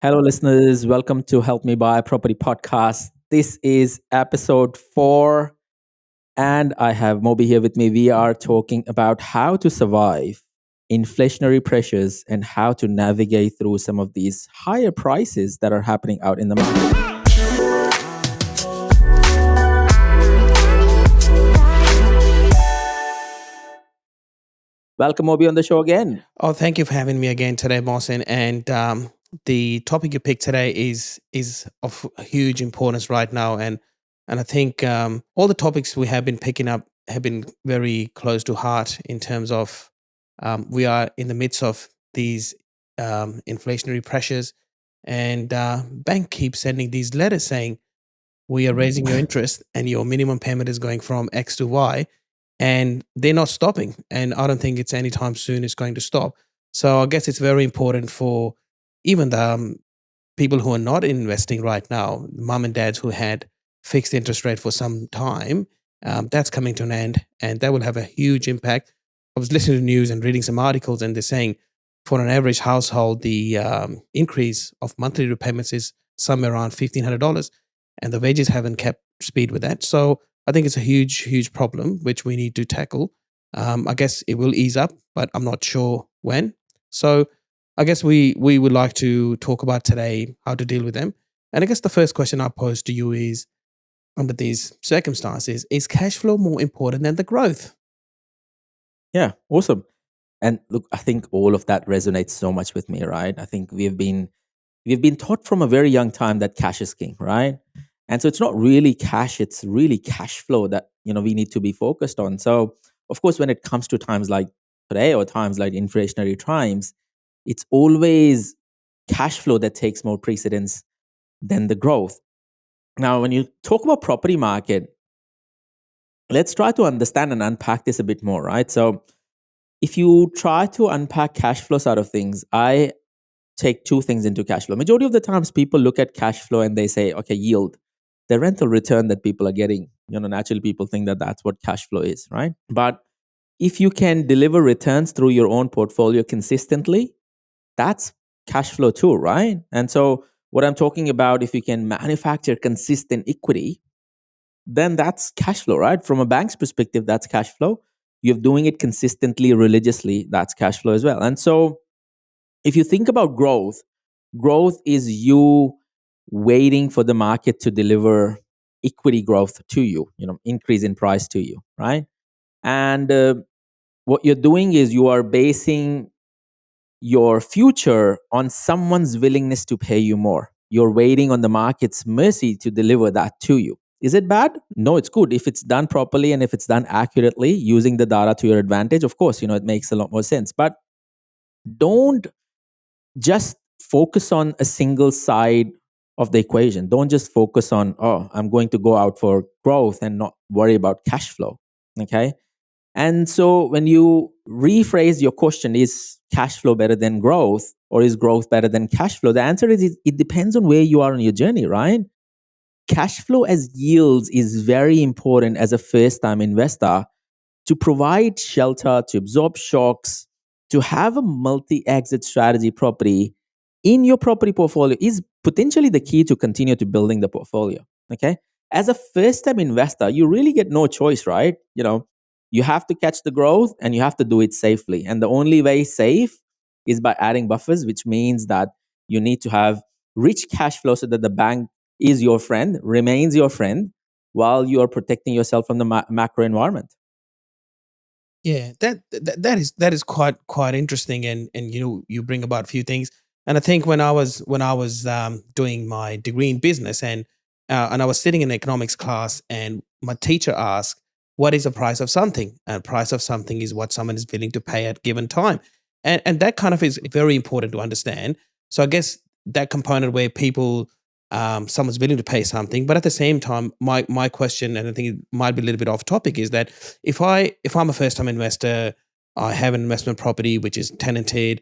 Hello, listeners. Welcome to Help Me Buy a Property podcast. This is episode 4, and I have Moby here with me. We are talking about how to survive inflationary pressures and how to navigate through some of these higher prices that are happening out in the market. Welcome, Moby, on the show again. Oh, thank you for having me again today, Moxin. And the topic you picked today is of huge importance right now, and I think all the topics we have been picking up have been very close to heart in terms of we are in the midst of these inflationary pressures, and bank keeps sending these letters saying we are raising your interest and your minimum payment is going from X to Y, and they're not stopping. And I don't think it's anytime soon it's going to stop. So I guess it's very important for even the people who are not investing right now, mom and dads who had fixed interest rate for some time. That's coming to an end, and that will have a huge impact. I was listening to the news and reading some articles, and they're saying for an average household, the increase of monthly repayments is somewhere around $1,500, and the wages haven't kept speed with that. So I think it's a huge, huge problem which we need to tackle. I guess it will ease up, but I'm not sure when. So I guess we would like to talk about today how to deal with them. And I guess the first question I pose to you is, under these circumstances, is cash flow more important than the growth? Yeah, awesome. And look, I think all of that resonates so much with me, right? I think we've been taught from a very young time that cash is king, right? And so it's not really cash, it's really cash flow that, we need to be focused on. So, of course, when it comes to times like today or times like inflationary times, it's always cash flow that takes more precedence than the growth. Now, when you talk about property market, let's try to understand and unpack this a bit more, right? So, if you try to unpack cash flow side of things, I take two things into cash flow. Majority of the times people look at cash flow and they say, okay, yield, the rental return that people are getting. Naturally people think that that's what cash flow is, right? But if you can deliver returns through your own portfolio consistently, that's cash flow too, right? And so what I'm talking about, if you can manufacture consistent equity, then that's cash flow, right? From a bank's perspective, that's cash flow. You're doing it consistently, religiously, that's cash flow as well. And so if you think about growth, growth is you waiting for the market to deliver equity growth to you, increase in price to you, right? And what you're doing is you are basing your future on someone's willingness to pay you more. You're waiting on the market's mercy to deliver that to you. Is it bad? No, it's good. If it's done properly and if it's done accurately, using the data to your advantage, of course, it makes a lot more sense. But don't just focus on a single side of the equation. Don't just focus on, oh, I'm going to go out for growth and not worry about cash flow. Okay. And so when you rephrase your question, is cash flow better than growth or is growth better than cash flow? The answer is it depends on where you are on your journey, right? Cash flow as yields is very important as a first time investor to provide shelter, to absorb shocks, to have a multi exit strategy property in your property portfolio is potentially the key to continue to building the portfolio. Okay. As a first time investor, you really get no choice, right? You have to catch the growth and you have to do it safely. And the only way safe is by adding buffers, which means that you need to have rich cash flow so that the bank is your friend, remains your friend, while you are protecting yourself from the macro environment. Yeah, that is quite interesting, and you bring about a few things. And I think when I was doing my degree in business, and I was sitting in economics class, and my teacher asked, "What is the price of something?" And price of something is what someone is willing to pay at given time, and that kind of is very important to understand. So I guess that component where people someone's willing to pay something, but at the same time, my question, and I think it might be a little bit off topic, is that if I'm a first time investor, I have an investment property which is tenanted,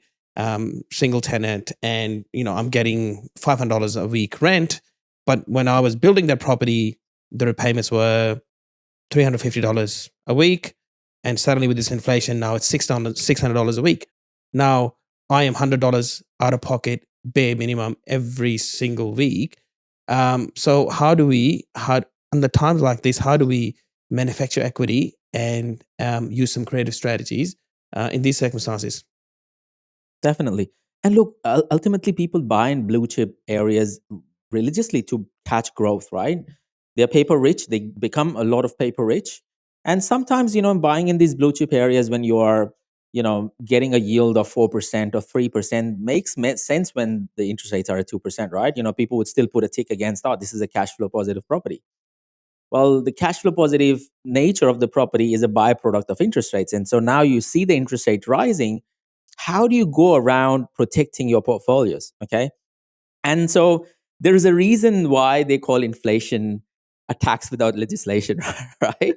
single tenant, and I'm getting $500 a week rent. But when I was building that property, the repayments were $350 a week, and suddenly with this inflation, now it's $600 a week. Now I am $100 out of pocket bare minimum every single week. So how do we how under times like this, how do we manufacture equity and use some creative strategies in these circumstances? Definitely. And look, ultimately, people buy in blue chip areas religiously to catch growth, right? They're paper rich, they become a lot of paper rich. And sometimes, buying in these blue chip areas when you are, getting a yield of 4% or 3% makes sense when the interest rates are at 2%, right? People would still put a tick against, oh, this is a cash flow positive property. Well, the cash flow positive nature of the property is a byproduct of interest rates. And so now you see the interest rate rising. How do you go around protecting your portfolios? Okay. And so there is a reason why they call inflation a tax without legislation, right?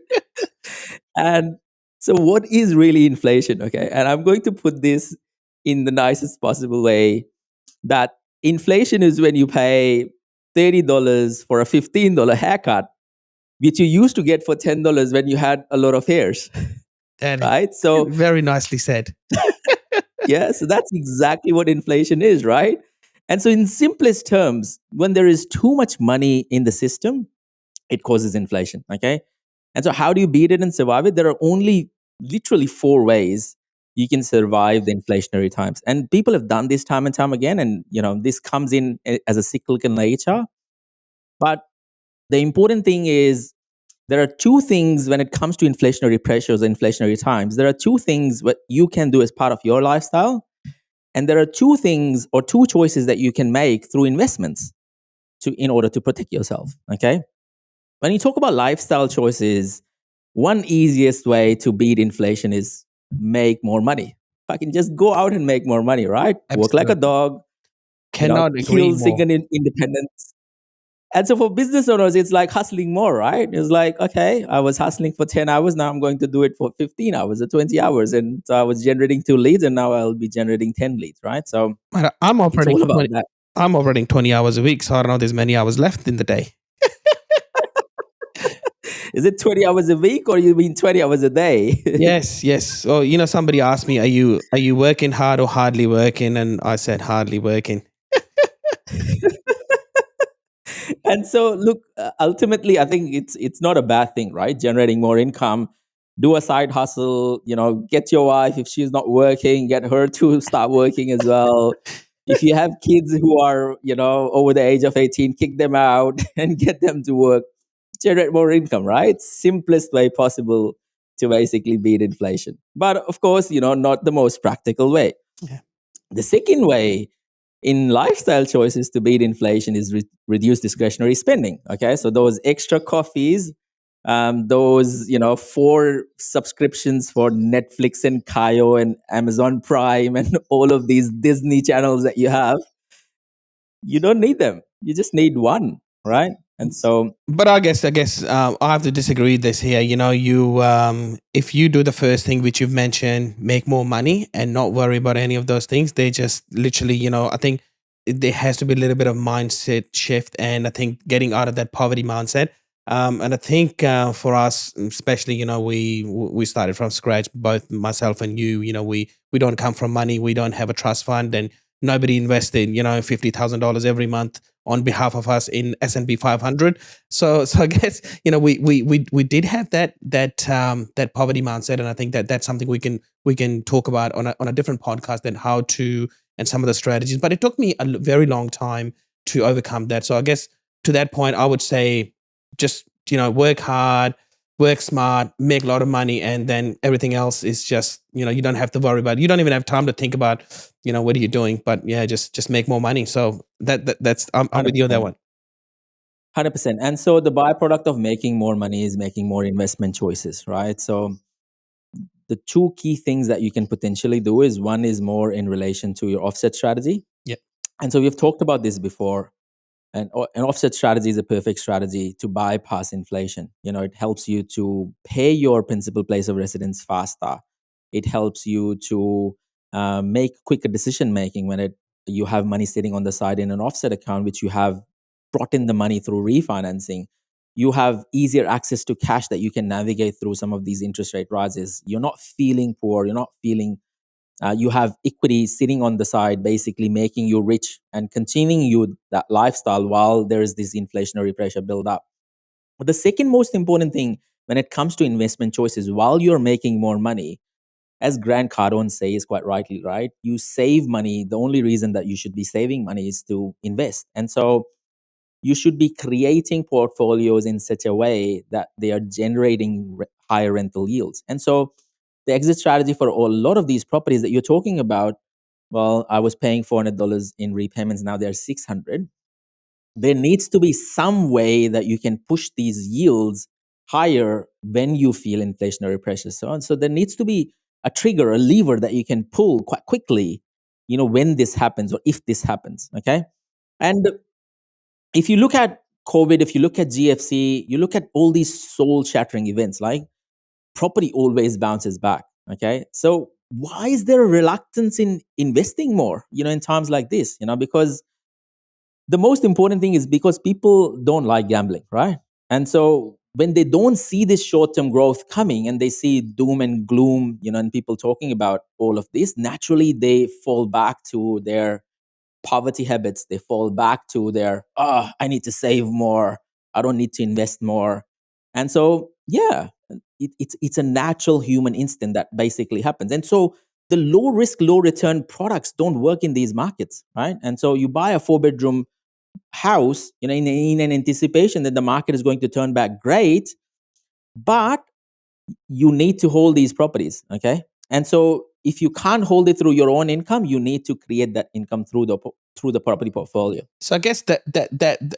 And so, what is really inflation? Okay. And I'm going to put this in the nicest possible way, that inflation is when you pay $30 for a $15 haircut, which you used to get for $10 when you had a lot of hairs, That is right? So, very nicely said. yeah, so that's exactly what inflation is, right? And so, in simplest terms, when there is too much money in the system, it causes inflation, okay? And so, how do you beat it and survive it? There are only literally four ways you can survive the inflationary times. And people have done this time and time again. And, this comes in as a cyclical nature. But the important thing is, there are two things when it comes to inflationary pressures, inflationary times. There are two things what you can do as part of your lifestyle. And there are two things or two choices that you can make through investments in order to protect yourself. Okay. When you talk about lifestyle choices, one easiest way to beat inflation is make more money. I can just go out and make more money, right? Work like a Absolutely. dog, Cannot agree kill more. single independence. And so for business owners, it's like hustling more, right? It's like, okay, I was hustling for 10 hours. Now I'm going to do it for 15 hours or 20 hours. And so I was generating 2 leads and now I'll be generating 10 leads, right? So But I'm it's operating all about 20 that. I'm operating 20 hours a week, so I don't know there's many hours left in the day. Is it 20 hours a week or you mean 20 hours a day? Yes, yes. So, somebody asked me, "Are you working hard or hardly working?" And I said, "Hardly working." And so look, ultimately I think it's not a bad thing, right? Generating more income, do a side hustle, get your wife, if she's not working, get her to start working as well. If you have kids who are, over the age of 18, kick them out and get them to work, generate more income, right? Simplest way possible to basically beat inflation. But of course, not the most practical way. Yeah. The second way in lifestyle choices to beat inflation is reduce discretionary spending. Okay, so those extra coffees, those 4 subscriptions for Netflix and Kayo and Amazon Prime and all of these Disney channels that you have, you don't need them. You just need one, right? And so, But I guess I have to disagree with this here. If you do the first thing which you've mentioned, make more money and not worry about any of those things, they just literally, I think there has to be a little bit of mindset shift, and I think getting out of that poverty mindset. And I think for us, especially, we started from scratch, both myself and you. We don't come from money, we don't have a trust fund, and nobody invested, $50,000 every month on behalf of us in S&P 500. So I guess we did have that poverty mindset, and I think that's something we can talk about on a different podcast, and how to, and some of the strategies. But it took me a very long time to overcome that. So I guess to that point, I would say just work hard, work smart, make a lot of money, and then everything else is just you don't have to worry about it. You don't even have time to think about what are you doing, but yeah, just make more money. So that's I'm with you on that 100%. one. 100%. And so the byproduct of making more money is making more investment choices, right? So the two key things that you can potentially do is, one is more in relation to your offset strategy. Yeah. And so we've talked about this before. And an offset strategy is a perfect strategy to bypass inflation. It helps you to pay your principal place of residence faster. It helps you to make quicker decision making when you have money sitting on the side in an offset account, which you have brought in the money through refinancing. You have easier access to cash that you can navigate through some of these interest rate rises. You're not feeling poor. You're not feeling You have equity sitting on the side, basically making you rich and continuing you that lifestyle while there is this inflationary pressure build up. But the second most important thing when it comes to investment choices, while you're making more money, as Grant Cardone says quite rightly, right? You save money. The only reason that you should be saving money is to invest. And so you should be creating portfolios in such a way that they are generating higher rental yields. And so the exit strategy for a lot of these properties that you're talking about, well, I was paying $400 in repayments, now they're 600. There needs to be some way that you can push these yields higher when you feel inflationary pressures. So there needs to be a trigger, a lever that you can pull quite quickly, when this happens or if this happens. Okay. And if you look at COVID, if you look at GFC, you look at all these soul shattering events, like property always bounces back. Okay. So why is there a reluctance in investing more, in times like this? Because the most important thing is because people don't like gambling, right? And so when they don't see this short-term growth coming and they see doom and gloom, and people talking about all of this, naturally they fall back to their poverty habits. They fall back to their, I need to save more. I don't need to invest more. And so, yeah, it's a natural human instinct that basically happens. And so the low risk, low return products don't work in these markets, right? And so you buy a 4-bedroom house, in an anticipation that the market is going to turn back great, but you need to hold these properties, okay? And so if you can't hold it through your own income, you need to create that income through the property portfolio. So I guess it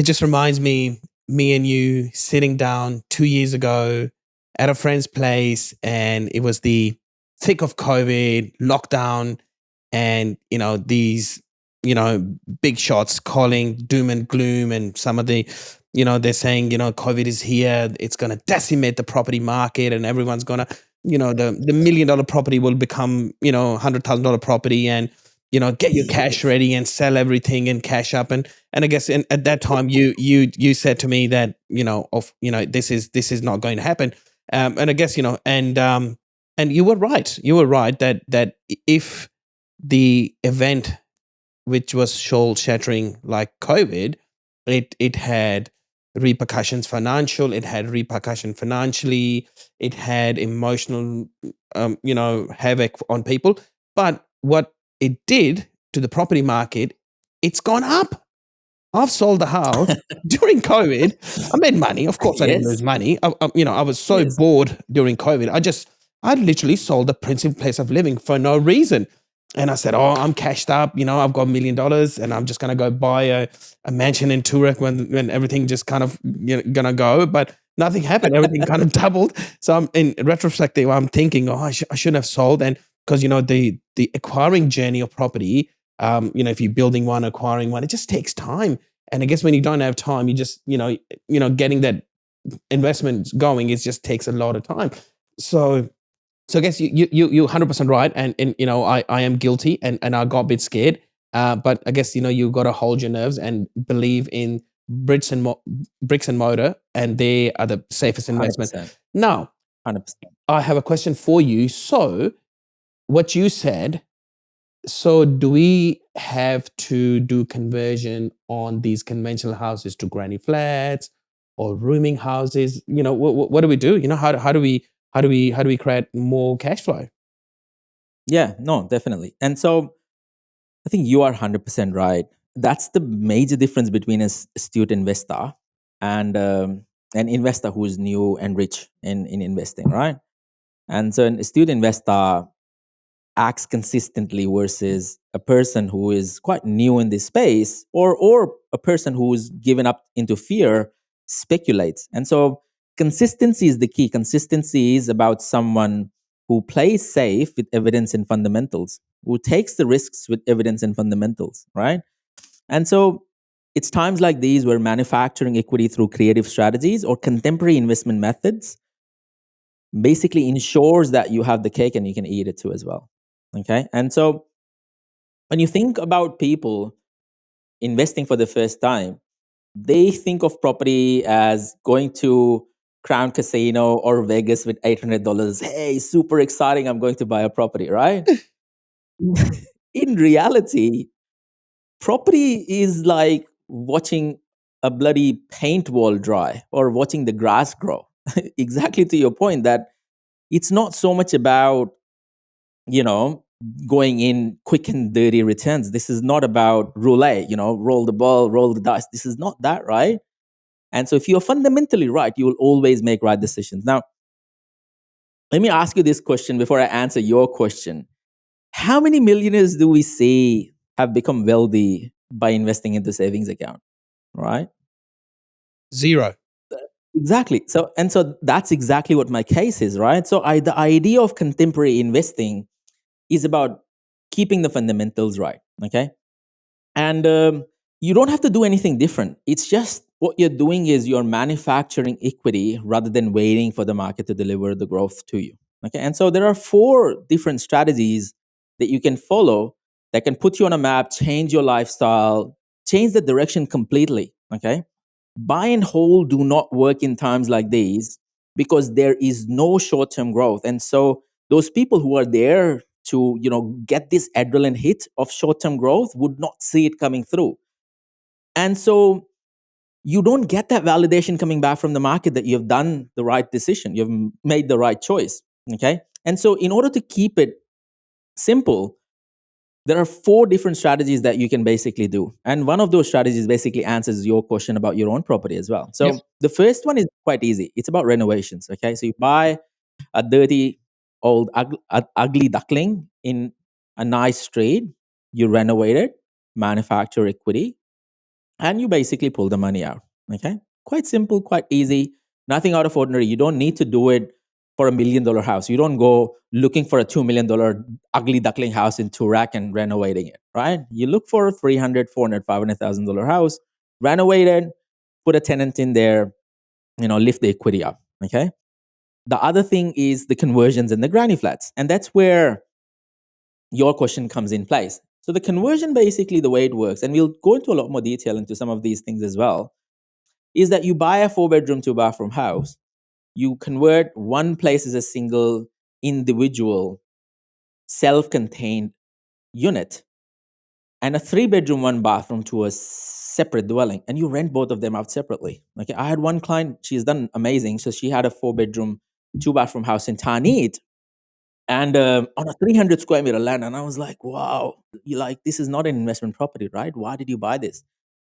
just reminds me and you sitting down 2 years ago at a friend's place, and it was the thick of COVID lockdown, and these big shots calling doom and gloom, and some of the they're saying COVID is here, it's going to decimate the property market, and everyone's going to the $1 million property will become $100,000 property, and get your cash Yes. ready and sell everything and cash up. And I guess at that time you said to me that this is not going to happen. And I guess and you were right. You were right that if the event, which was soul shattering like COVID, it had repercussions financial, it had repercussion financially, it had emotional havoc on people. But what it did to the property market, it's gone up. I've sold the house during COVID. I made money. Of course, I didn't lose Yes. money. I was so Yes. bored during COVID. I literally sold the principal place of living for no reason. And I said, "Oh, I'm cashed up. I've got $1 million, and I'm just gonna go buy a mansion in Turek when everything just kind of gonna go." But nothing happened. Everything kind of doubled. So I'm in retrospective, I'm thinking, "Oh, I shouldn't have sold." And because the acquiring journey of property, if you're building one, acquiring one, it just takes time. And I guess when you don't have time, you just getting that investment going, it just takes a lot of time. So I guess you're 100% right, and I am guilty, and I got a bit scared. But I guess you got to hold your nerves and believe in bricks and mortar, and they are the safest investment. 100%. Now, 100%. I have a question for you. So, what you said. So, do we have to do conversion on these conventional houses to granny flats or rooming houses? What do we do? How do we create more cash flow? Yeah, no, definitely. And so I think you are 100% right. That's the major difference between an astute investor and an investor who is new and rich in investing, right? And so an astute investor acts consistently versus a person who is quite new in this space, or a person who's given up into fear speculates. And so consistency is the key. Consistency is about someone who plays safe with evidence and fundamentals, who takes the risks with evidence and fundamentals, right? And so it's times like these where manufacturing equity through creative strategies or contemporary investment methods basically ensures that you have the cake and you can eat it too as well. Okay. And so when you think about people investing for the first time, they think of property as going to Crown Casino or Vegas with $800. Hey, super exciting! I'm going to buy a property, right? In reality, property is like watching a bloody paint wall dry or watching the grass grow. Exactly to your point that it's not so much about, you know, going in quick and dirty returns. This is not about roulette, roll the ball, roll the dice. This is not that, right? And so if you're fundamentally right, you will always make right decisions. Now, let me ask you this question before I answer your question. How many millionaires do we see have become wealthy by investing into savings account, right? Zero. Exactly. So that's exactly what my case is, right? So the idea of contemporary investing is about keeping the fundamentals right, okay? And you don't have to do anything different. It's just what you're doing is you're manufacturing equity rather than waiting for the market to deliver the growth to you, okay? And so there are 4 different strategies that you can follow that can put you on a map, change your lifestyle, change the direction completely, okay? Buy and hold do not work in times like these because there is no short-term growth. And so those people who are there to, get this adrenaline hit of short-term growth would not see it coming through. And so you don't get that validation coming back from the market that you've done the right decision, you've made the right choice, okay? And so in order to keep it simple, there are 4 different strategies that you can basically do. And one of those strategies basically answers your question about your own property as well. So Yep. the first one is quite easy. It's about renovations. Okay. So you buy a dirty, old, ugly duckling in a nice street, you renovate it, manufacture equity, and you basically pull the money out. Okay. Quite simple, quite easy, nothing out of ordinary. You don't need to do it for $1 million house. You don't go looking for a $2 million ugly duckling house in Turak and renovating it, right? You look for a $300,000, $400,000, $500,000 house, renovate it, put a tenant in there, lift the equity up. Okay. The other thing is the conversions and the granny flats. And that's where your question comes in place. So the conversion, basically the way it works, and we'll go into a lot more detail into some of these things as well, is that you buy a 4-bedroom, 2-bathroom house, you convert one place as a single individual self-contained unit and a 3-bedroom, 1-bathroom to a separate dwelling, and you rent both of them out separately. Okay, I had one client, she's done amazing. So she had a 4-bedroom, 2-bathroom house in Tanit, and on a 300 square meter land. And I was like, wow, this is not an investment property, right? Why did you buy this?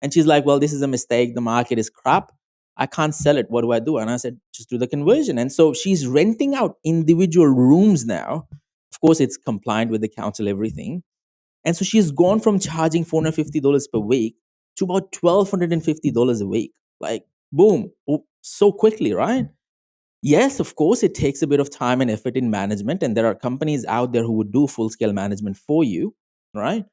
And she's like, well, this is a mistake. The market is crap. I can't sell it. What do I do? And I said, just do the conversion. And so she's renting out individual rooms now. Of course, it's compliant with the council, everything. And so she's gone from charging $450 per week to about $1,250 a week. Like, boom, so quickly, right? Yes, of course, it takes a bit of time and effort in management, and there are companies out there who would do full scale management for you, right?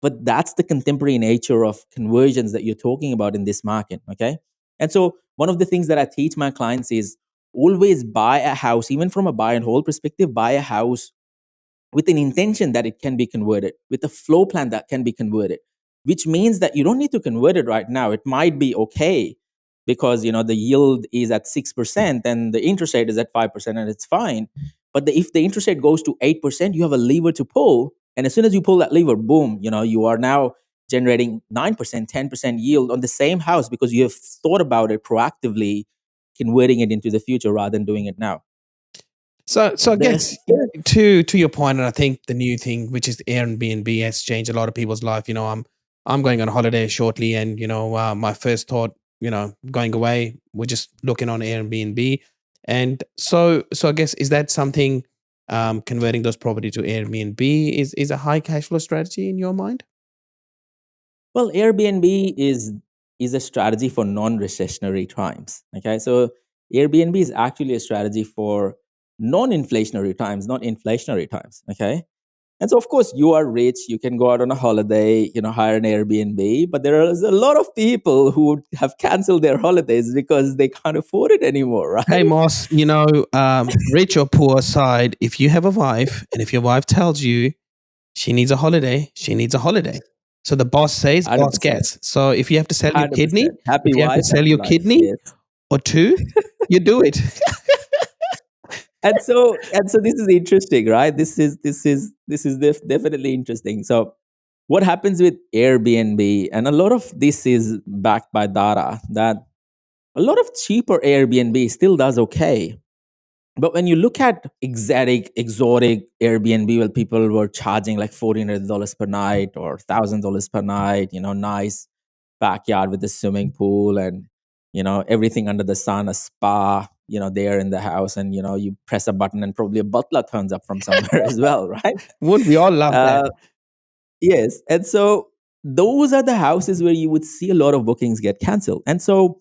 But that's the contemporary nature of conversions that you're talking about in this market, okay? And so, one of the things that I teach my clients is always buy a house, even from a buy and hold perspective, buy a house with an intention that it can be converted, with a flow plan that can be converted, which means that you don't need to convert it right now. It might be okay because the yield is at 6% and the interest rate is at 5% and it's fine. But if the interest rate goes to 8%, you have a lever to pull. And as soon as you pull that lever, boom, you are now generating 9%, 10% yield on the same house because you have thought about it proactively, converting it into the future rather than doing it now. So I guess to your point, and I think the new thing, which is Airbnb, has changed a lot of people's life. I'm going on holiday shortly, and my first thought, going away, we're just looking on Airbnb, and so I guess, is that something, converting those property to Airbnb is a high cash flow strategy in your mind? Well, Airbnb is a strategy for non-recessionary times. Okay, so Airbnb is actually a strategy for non-inflationary times, not inflationary times. Okay, and so of course you are rich, you can go out on a holiday, hire an Airbnb, but there is a lot of people who have canceled their holidays because they can't afford it anymore, Hey, right? Moss, rich or poor aside, if you have a wife and if your wife tells you she needs a holiday, she needs a holiday. So the boss says, boss 100%, gets. So if you have to sell your kidney, 100%. Happy if you have to wife, sell happy your life. kidney Yes. or two, You do it. And so this is interesting, right? This is definitely interesting. So what happens with Airbnb, and a lot of this is backed by data, that a lot of cheaper Airbnb still does okay. But when you look at exotic Airbnb, where people were charging like $1,400 per night or $1,000 per night, nice backyard with a swimming pool and everything under the sun, a spa, there in the house, and you press a button and probably a butler turns up from somewhere as well, right? Would we all love that? Uh, yes, and so those are the houses where you would see a lot of bookings get canceled, and so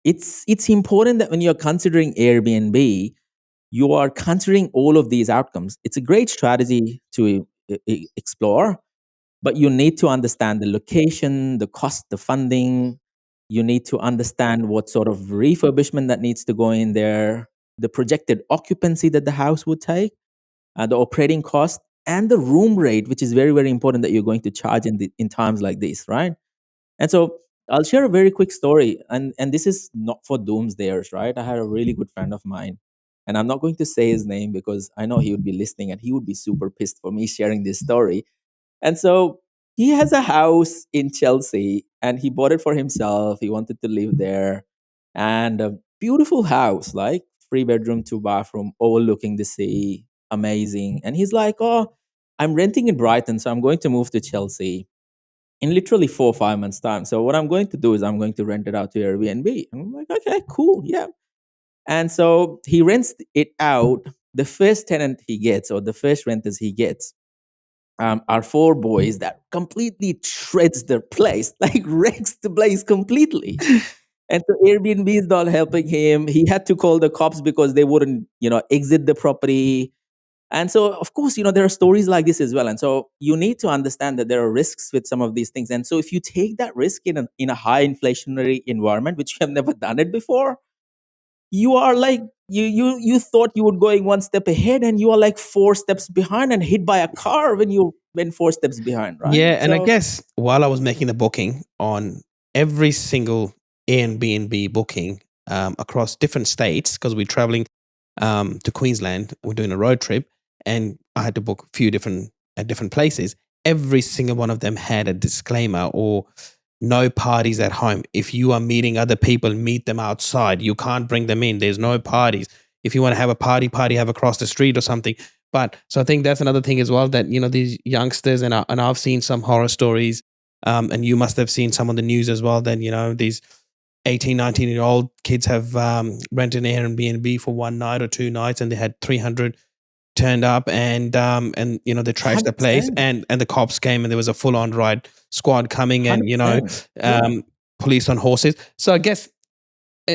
it's important that when you're considering Airbnb, you are considering all of these outcomes. It's a great strategy to explore, but you need to understand the location, the cost, the funding. You need to understand what sort of refurbishment that needs to go in there, the projected occupancy that the house would take, the operating cost, and the room rate, which is very, very important that you're going to charge in times like this, right? And so I'll share a very quick story, and this is not for doomsdayers, right? I had a really good friend of mine, and I'm not going to say his name because I know he would be listening and he would be super pissed for me sharing this story. And so he has a house in Chelsea and he bought it for himself. He wanted to live there, and a beautiful house, like 3 bedroom, 2 bathroom, overlooking the sea, amazing. And he's like, "Oh, I'm renting in Brighton, so I'm going to move to Chelsea in literally 4 or 5 months' time. So what I'm going to do is I'm going to rent it out to Airbnb." And I'm like, "Okay, cool, yeah." And so he rents it out. The first tenant he gets, or the first renters he gets, are four boys that completely shreds their place, like wrecks the place completely. And so Airbnb is not helping him. He had to call the cops because they wouldn't, exit the property. And so, of course, there are stories like this as well. And so you need to understand that there are risks with some of these things. And so if you take that risk in a high inflationary environment, which you have never done it before, you are like you thought you were going one step ahead, and you are like 4 steps behind and hit by a car when you went 4 steps behind, right? Yeah, and I So guess while I was making the booking on every single Airbnb booking across different states, because we're traveling to Queensland, we're doing a road trip, and I had to book a few different at different places. Every single one of them had a disclaimer or no parties at home. If you are meeting other people, meet them outside. You can't bring them in. There's no parties. If you want to have a party, have across the street or something. But so I think that's another thing as well, that these youngsters, and I've seen some horror stories, and you must have seen some on the news as well. Then these 18, 19-year-old kids have rented an Airbnb for one night or 2 nights, and they had 300 turned up, and they trashed the place, 100%, and the cops came, and there was a full on ride squad coming, and 100%, yeah. police on horses. So I guess,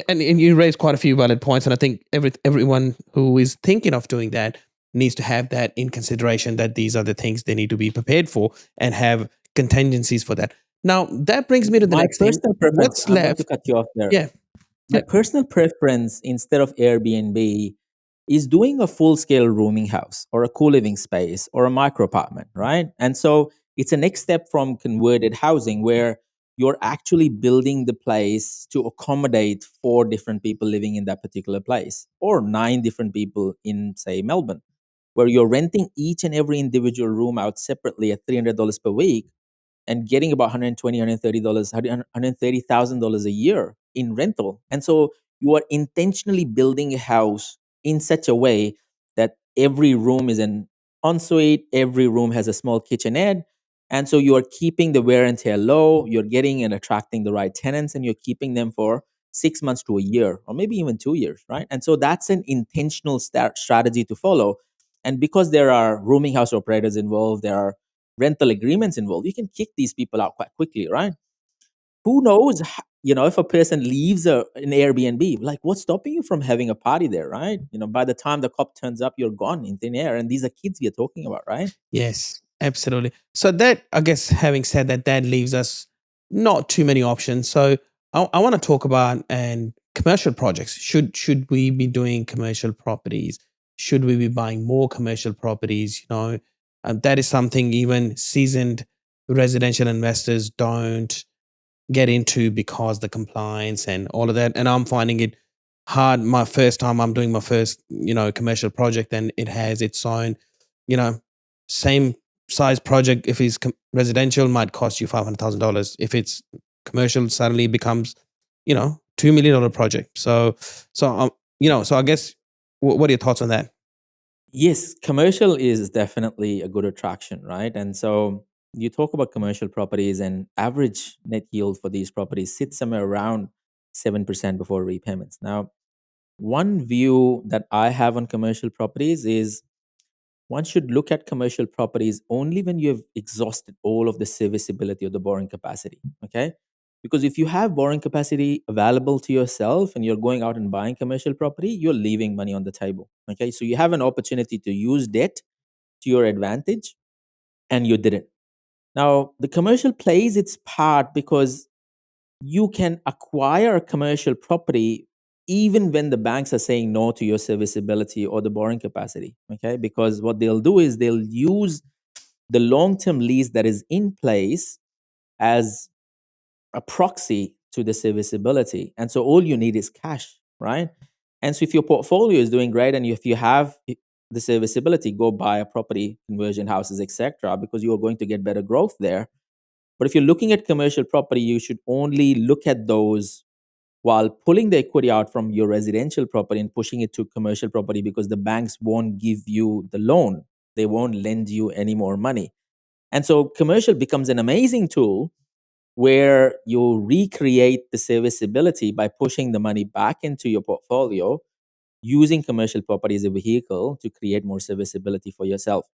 and you raised quite a few valid points, and I think everyone who is thinking of doing that needs to have that in consideration, that these are the things they need to be prepared for and have contingencies for that. Now that brings me to the My next thing. personal preference, What's I'm going to left? cut you off there. Yeah, My yeah, personal preference, instead of Airbnb, is doing a full scale rooming house or a co-living space or a micro apartment, right? And so it's a next step from converted housing, where you're actually building the place to accommodate 4 different people living in that particular place, or 9 different people in, say, Melbourne, where you're renting each and every individual room out separately at $300 per week, and getting about 120, $130, $130,000 a year in rental. And so you are intentionally building a house in such a way that every room is an ensuite, every room has a small kitchenette. And so you are keeping the wear and tear low, you're getting and attracting the right tenants, and you're keeping them for 6 months to a year, or maybe even 2 years, right? And so that's an intentional strategy to follow. And because there are rooming house operators involved, there are rental agreements involved, you can kick these people out quite quickly, right? Who knows, if a person leaves an Airbnb, like, what's stopping you from having a party there, right? By the time the cop turns up, you're gone in thin air. And these are kids we are talking about, right? yes, absolutely. So that, I guess, having said that, that leaves us not too many options. So I want to talk about and commercial projects. Should we be doing commercial properties? Should we be buying more commercial properties? That is something even seasoned residential investors don't get into, because the compliance and all of that. And I'm finding it hard my first time I'm doing my first, commercial project, and it has its own, you know, same size project. If it's residential, might cost you $500,000. If it's commercial, suddenly it becomes, $2 million project. So I guess, what are your thoughts on that? Yes, commercial is definitely a good attraction, right? And so you talk about commercial properties, and average net yield for these properties sits somewhere around 7% before repayments. Now, one view that I have on commercial properties is one should look at commercial properties only when you have exhausted all of the serviceability or the borrowing capacity. Okay. Because if you have borrowing capacity available to yourself and you're going out and buying commercial property, you're leaving money on the table. Okay. So you have an opportunity to use debt to your advantage, and you didn't. Now, the commercial plays its part because you can acquire a commercial property even when the banks are saying no to your serviceability or the borrowing capacity. Okay. Because what they'll do is they'll use the long term lease that is in place as a proxy to the serviceability. And so all you need is cash, right? And so if your portfolio is doing great and if you have the serviceability, go buy a property, conversion houses, etc., because you are going to get better growth there. But if you're looking at commercial property, you should only look at those while pulling the equity out from your residential property and pushing it to commercial property, because the banks won't give you the loan. They won't lend you any more money. And so commercial becomes an amazing tool where you recreate the serviceability by pushing the money back into your portfolio, using commercial property as a vehicle to create more serviceability for yourself.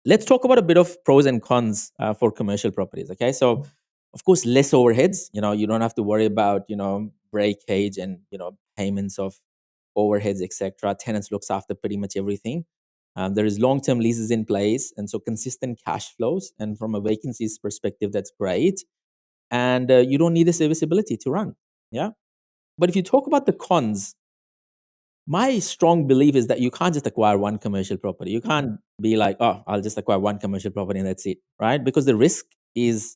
Let's talk about a bit of pros and cons for commercial properties. Okay, so of course, less overheads. You don't have to worry about breakage and payments of overheads, etc. Tenants looks after pretty much everything. There is long-term leases in place, and so consistent cash flows. And from a vacancies perspective, that's great. And you don't need a serviceability to run. Yeah, but if you talk about the cons, my strong belief is that you can't just acquire one commercial property. You can't be like, oh, I'll just acquire one commercial property and that's it, right? Because the risk is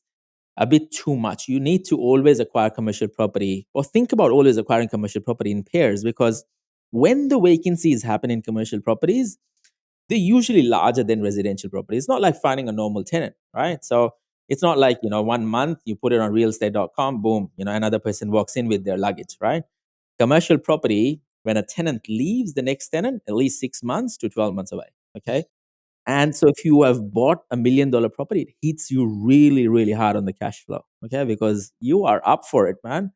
a bit too much. You need to always acquire commercial property, or think about always acquiring commercial property in pairs, because when the vacancies happen in commercial properties, they're usually larger than residential property. It's not like finding a normal tenant, right? So it's not like, 1 month you put it on realestate.com, boom, another person walks in with their luggage, right? Commercial property, when a tenant leaves, the next tenant, at least 6 months to 12 months away. Okay. And so if you have bought $1 million property, it hits you really, really hard on the cash flow. Okay. Because you are up for it, man.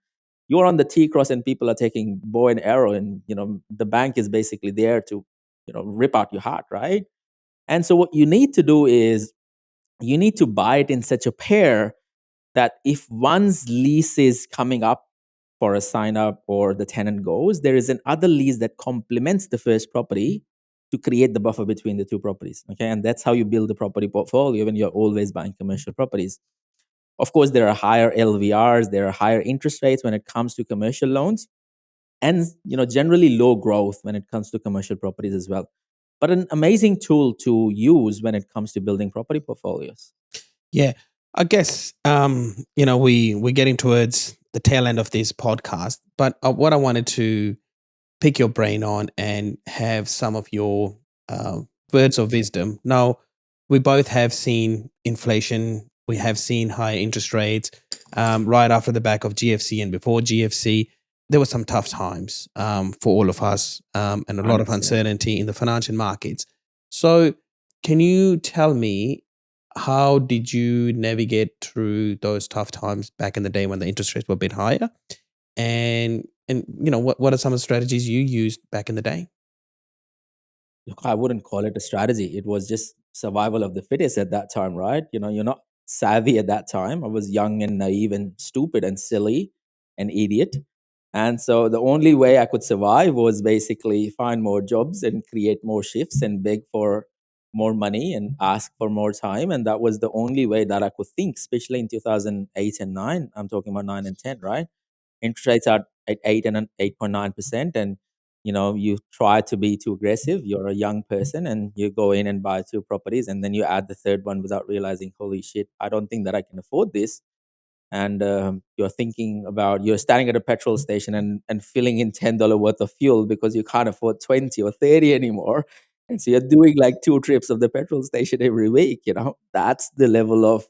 You're on the T cross and people are taking bow and arrow, and the bank is basically there to, rip out your heart, right? And so what you need to do is you need to buy it in such a pair that if one's lease is coming up for a sign up or the tenant goes, there is another lease that complements the first property to create the buffer between the two properties. Okay. And that's how you build the property portfolio when you're always buying commercial properties. Of course, there are higher LVRs, there are higher interest rates when it comes to commercial loans, and generally low growth when it comes to commercial properties as well. But an amazing tool to use when it comes to building property portfolios. Yeah, I guess we're getting towards the tail end of this podcast, but what I wanted to pick your brain on and have some of your uh, words of wisdom. Now, we both have seen inflation. We have seen high interest rates right after the back of GFC and before GFC. There were some tough times for all of us, and a lot of 100%. uncertainty in the financial markets. So, can you tell me, how did you navigate through those tough times back in the day when the interest rates were a bit higher? And what are some of the strategies you used back in the day? Look, I wouldn't call it a strategy. It was just survival of the fittest at that time, right? You're not savvy at that time. I was young and naive and stupid and silly and idiot. And so the only way I could survive was basically find more jobs and create more shifts and beg for more money and ask for more time. And that was the only way that I could think, especially in 2008 and 9. I'm talking about 9 and 10, right? Interest rates are at 8.9%, and you try to be too aggressive. You're a young person and you go in and buy two properties, and then you add the third one without realizing, holy shit, I don't think that I can afford this. and you're standing at a petrol station and filling in $10 worth of fuel because you can't afford 20 or 30 anymore. And so you're doing like 2 trips of the petrol station every week. That's the level of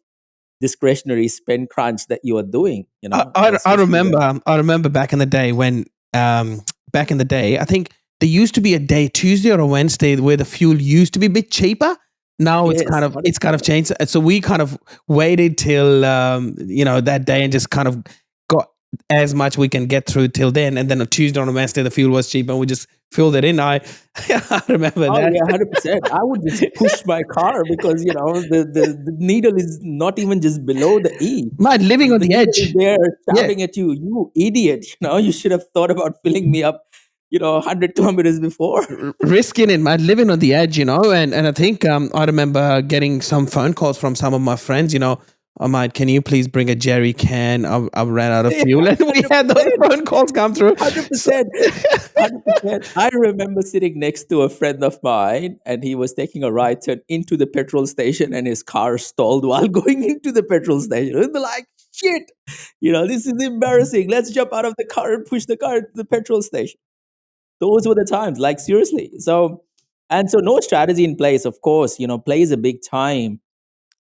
discretionary spend crunch that you are doing, I especially remember when. back in the day when back in the day I think there used to be a day, Tuesday or a Wednesday, where the fuel used to be a bit cheaper. Now Yes, it's kind 100%. of changed. So we kind of waited till that day and just kind of got as much we can get through till then. And then on Tuesday or on a Wednesday the fuel was cheap and we just filled it in. I I remember Oh that. yeah, 100%. I would just push my car because the needle is not even just below the E. Man, living on The the needle is edge. there Yeah. shouting at you, "You idiot! You should have thought about filling me up, 100 kilometers before." Risking it, man, living on the edge, and I think I remember getting some phone calls from some of my friends, I might, can you please bring a jerry can? I ran out of Yeah, fuel, and we had those 100%. phone calls come through. So, 100%. 100%. I remember sitting next to a friend of mine, and he was taking a right turn into the petrol station, and his car stalled while going into the petrol station. And they're like, shit, this is embarrassing. Let's jump out of the car and push the car into the petrol station. Those were the times, like seriously. So no strategy in place, of course, plays a big time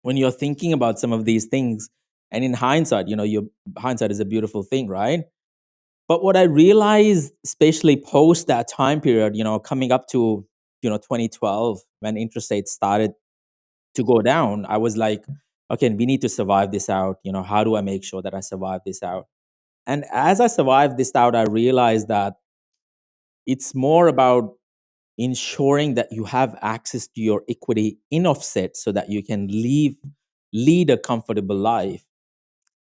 when you're thinking about some of these things. And in hindsight, your hindsight is a beautiful thing, right? But what I realized, especially post that time period, coming up to 2012, when interest rates started to go down, I was like, okay, we need to survive this out. How do I make sure that I survive this out? And as I survived this out, I realized that it's more about ensuring that you have access to your equity in offset so that you can lead a comfortable life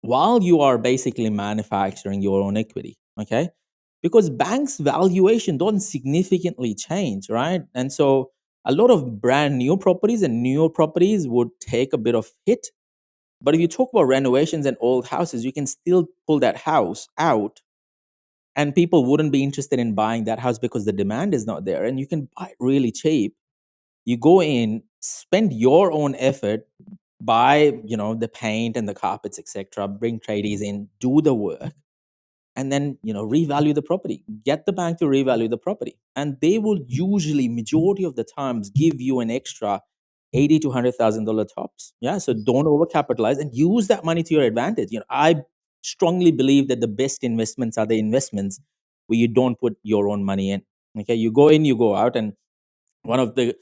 while you are basically manufacturing your own equity. Okay, because banks valuation don't significantly change, right? And so a lot of brand new properties and newer properties would take a bit of hit, but if you talk about renovations and old houses, you can still pull that house out, and people wouldn't be interested in buying that house because the demand is not there, and you can buy it really cheap. You go in, spend your own effort, buy the paint and the carpets, etc., bring tradies in, do the work, and then revalue the property, get the bank to revalue the property, and they will usually majority of the times give you an extra 80 to $100,000 tops. Yeah, so don't overcapitalize and use that money to your advantage. I strongly believe that the best investments are the investments where you don't put your own money in. Okay, you go in, you go out. And one of the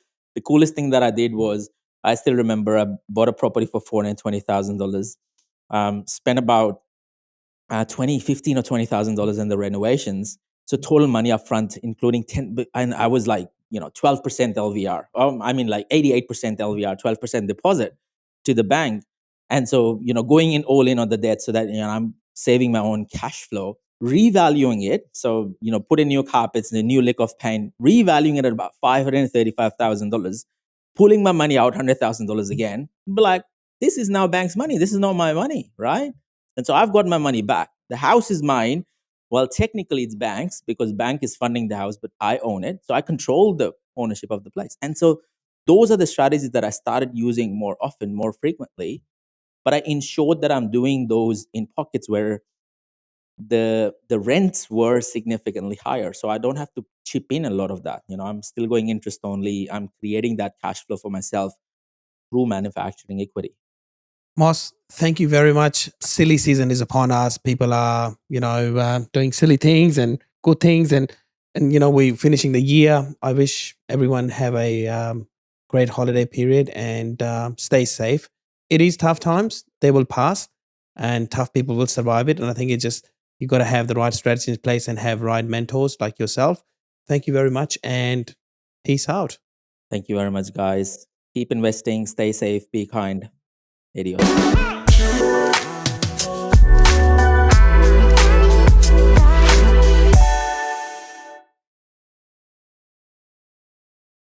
coolest thing that I did was, I still remember, I bought a property for $420,000, spent about 15 or $20,000 in the renovations. So total money up front, including 10, and I was like, 12% LVR. I mean, like 88% LVR, 12% deposit to the bank. And so, going in all in on the debt so that, I'm saving my own cash flow, revaluing it. So, put in new carpets and a new lick of paint, revaluing it at about $535,000, pulling my money out $100,000 again, be like, this is now bank's money. This is not my money, right? And so I've got my money back. The house is mine. Well, technically it's bank's because bank is funding the house, but I own it. So I control the ownership of the place. And so those are the strategies that I started using more often, more frequently. But I ensured that I'm doing those in pockets where the rents were significantly higher. So I don't have to chip in a lot of that. I'm still going interest only. I'm creating that cash flow for myself through manufacturing equity. Moss, thank you very much. Silly season is upon us. People are, doing silly things and good things, and we're finishing the year. I wish everyone have a great holiday period and stay safe. It is tough times; they will pass, and tough people will survive it. And I think it's just you got to have the right strategy in place and have right mentors like yourself. Thank you very much, and peace out. Thank you very much, guys. Keep investing, stay safe, be kind. Adios.